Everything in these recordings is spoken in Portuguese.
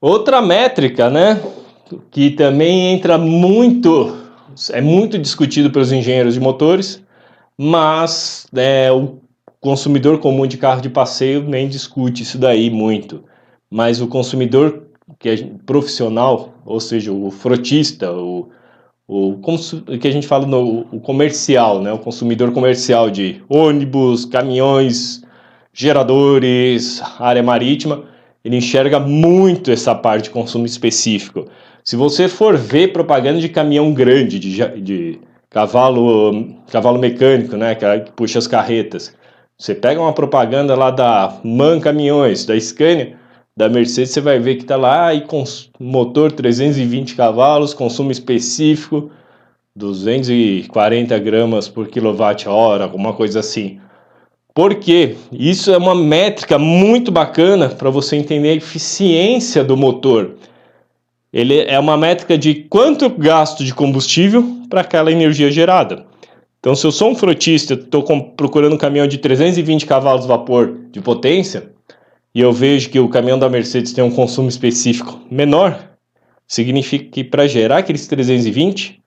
Outra métrica, né, que também entra muito, é muito discutido pelos engenheiros de motores, mas o consumidor comum de carro de passeio nem discute isso daí muito. Mas o consumidor profissional, ou seja, o frotista, o que a gente fala o comercial, né, o consumidor comercial de ônibus, caminhões, geradores, área marítima, ele enxerga muito essa parte de consumo específico. Se você for ver propaganda de caminhão grande, de cavalo mecânico, né, que puxa as carretas, você pega uma propaganda lá da MAN Caminhões, da Scania, da Mercedes, você vai ver que está lá e com motor 320 cavalos, consumo específico, 240 gramas por quilowatt-hora, alguma coisa assim. Porque isso é uma métrica muito bacana para você entender a eficiência do motor. Ele é uma métrica de quanto gasto de combustível para aquela energia gerada. Então, se eu sou um frotista, estou procurando um caminhão de 320 cavalos de vapor de potência, e eu vejo que o caminhão da Mercedes tem um consumo específico menor, significa que para gerar aqueles 320,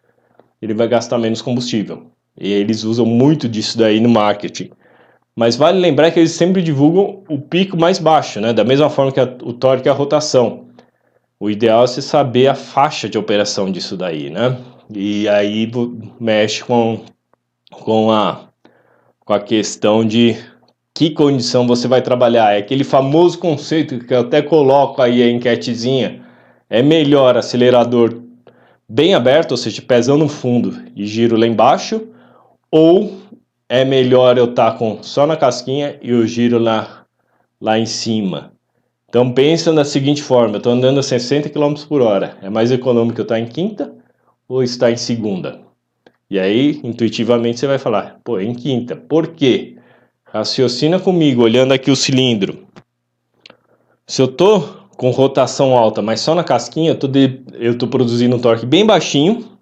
ele vai gastar menos combustível. E eles usam muito disso daí no marketing. Mas vale lembrar que eles sempre divulgam o pico mais baixo, né? Da mesma forma que o torque e a rotação. O ideal é você saber a faixa de operação disso daí, né? E aí mexe com a questão de que condição você vai trabalhar. É aquele famoso conceito que eu até coloco aí a enquetezinha. É melhor acelerador bem aberto, ou seja, pezão no fundo e giro lá embaixo, ou é melhor eu estar só na casquinha e o giro lá em cima? Então pensa da seguinte forma, eu estou andando a 60 km por hora, é mais econômico eu estar em quinta ou estar em segunda? E aí, intuitivamente, você vai falar, pô, em quinta. Por quê? Raciocina comigo, olhando aqui o cilindro. Se eu tô com rotação alta, mas só na casquinha, eu tô produzindo um torque bem baixinho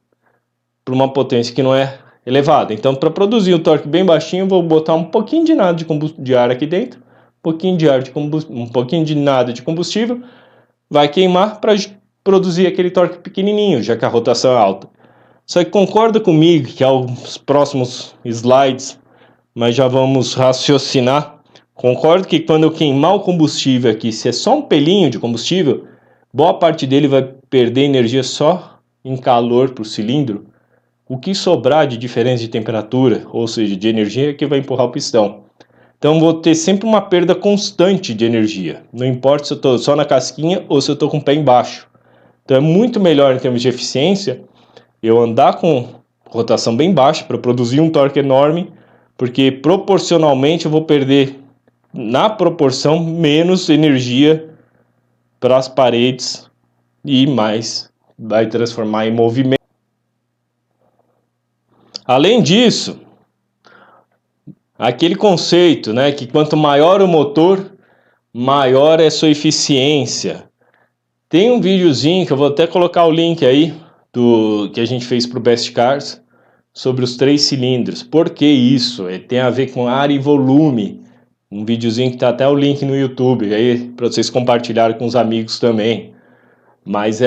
para uma potência que não é elevada. Então, para produzir um torque bem baixinho, eu vou botar um pouquinho de nada de ar aqui dentro, um pouquinho de nada de combustível, vai queimar para produzir aquele torque pequenininho, já que a rotação é alta. Só que concorda comigo que aos próximos slides, mas já vamos raciocinar. Concordo que quando eu queimar o combustível aqui, se é só um pelinho de combustível, boa parte dele vai perder energia só em calor para o cilindro. O que sobrar de diferença de temperatura, ou seja, de energia, é que vai empurrar o pistão. Então vou ter sempre uma perda constante de energia. Não importa se eu estou só na casquinha ou se eu estou com o pé embaixo. Então é muito melhor em termos de eficiência eu andar com rotação bem baixa para produzir um torque enorme, porque proporcionalmente eu vou perder, na proporção, menos energia para as paredes e mais vai transformar em movimento. Além disso, aquele conceito, né, que quanto maior o motor, maior é sua eficiência. Tem um videozinho que eu vou até colocar o link aí do que a gente fez para o Best Cars sobre os 3 cilindros. Por que isso? Tem a ver com área e volume. Um videozinho que está até o link no YouTube aí para vocês compartilharem com os amigos também. Mas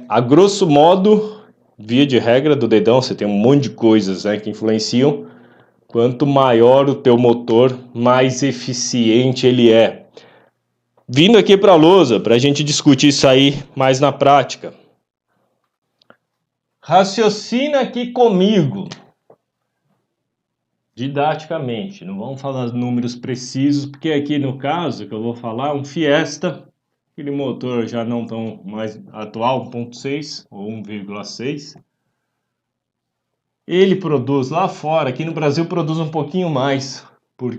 a grosso modo, via de regra do dedão, você tem um monte de coisas, né, que influenciam. Quanto maior o teu motor, mais eficiente ele é. Vindo aqui para a lousa, para a gente discutir isso aí mais na prática. Raciocina aqui comigo, didaticamente. Não vamos falar números precisos, porque aqui no caso que eu vou falar, um Fiesta, aquele motor já não tão mais atual, 1.6 ou 1,6. Ele produz lá fora, aqui no Brasil produz um pouquinho mais, por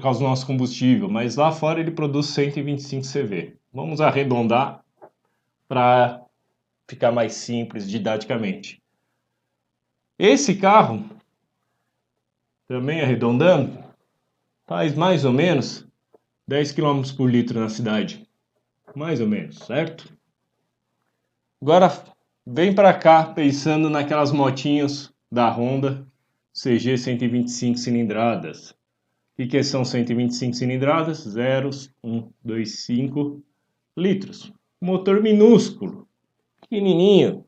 causa do nosso combustível, mas lá fora ele produz 125 CV. Vamos arredondar para ficar mais simples didaticamente. Esse carro, também arredondando, faz mais ou menos 10 km por litro na cidade. Mais ou menos, certo? Agora vem para cá pensando naquelas motinhas da Honda CG 125 cilindradas. O que são 125 cilindradas? 0, 1, 2, 5 litros. motor minúsculo, pequenininho.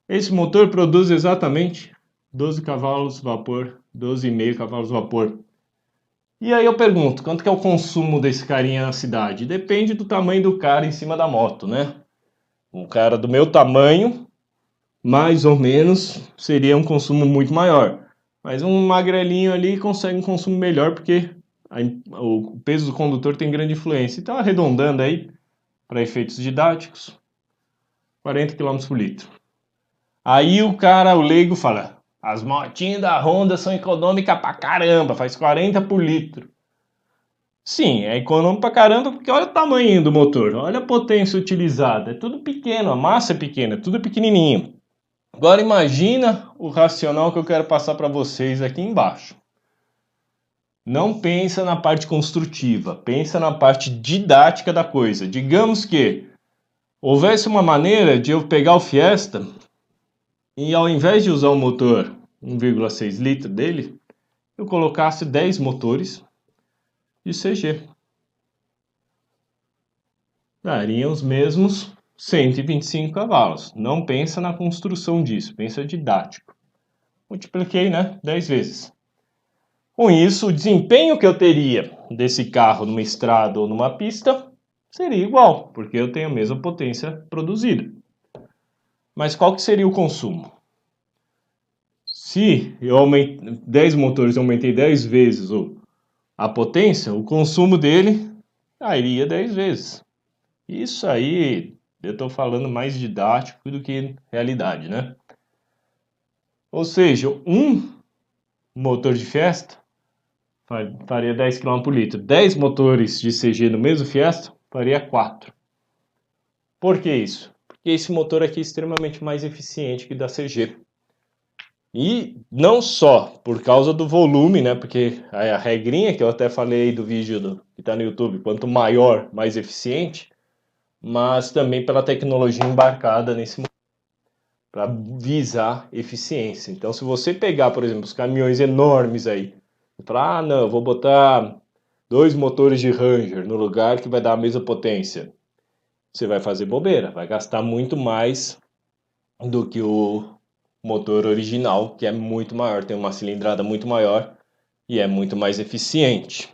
Esse motor produz exatamente 12 cavalos vapor, 12,5 cavalos vapor. E aí eu pergunto, quanto que é o consumo desse carinha na cidade? Depende do tamanho do cara em cima da moto, né? Um cara do meu tamanho, mais ou menos, seria um consumo muito maior. Mas um magrelinho ali consegue um consumo melhor porque o peso do condutor tem grande influência. Então, arredondando aí, para efeitos didáticos, 40 km por litro. Aí o cara, o leigo, fala: as motinhas da Honda são econômicas pra caramba, faz 40 por litro. Sim, é econômico pra caramba porque olha o tamanho do motor, olha a potência utilizada. É tudo pequeno, a massa é pequena, é tudo pequenininho. Agora imagina o racional que eu quero passar para vocês aqui embaixo. Não pensa na parte construtiva, pensa na parte didática da coisa. Digamos que houvesse uma maneira de eu pegar o Fiesta e ao invés de usar o motor 1,6 litro dele, eu colocasse 10 motores de CG. Dariam os mesmos 125 cavalos. Não pensa na construção disso, pensa didático. Multipliquei, né? 10 vezes. Com isso, o desempenho que eu teria desse carro numa estrada ou numa pista seria igual, porque eu tenho a mesma potência produzida. Mas qual que seria o consumo? Se eu aumentei 10 motores, eu aumentei 10 vezes a potência, o consumo dele iria 10 vezes. Isso aí eu estou falando mais didático do que realidade, né? Ou seja, um motor de Fiesta faria 10 km por litro. 10 motores de CG no mesmo Fiesta faria 4. Por que isso? Porque esse motor aqui é extremamente mais eficiente que o da CG. E não só por causa do volume, né? Porque a regrinha que eu até falei do vídeo que está no YouTube, quanto maior, mais eficiente, mas também pela tecnologia embarcada nesse motor, para visar eficiência. Então, se você pegar, por exemplo, os caminhões enormes aí, e falar, não, eu vou botar 2 motores de Ranger no lugar que vai dar a mesma potência. Você vai fazer bobeira, vai gastar muito mais do que o motor original, que é muito maior, tem uma cilindrada muito maior e é muito mais eficiente.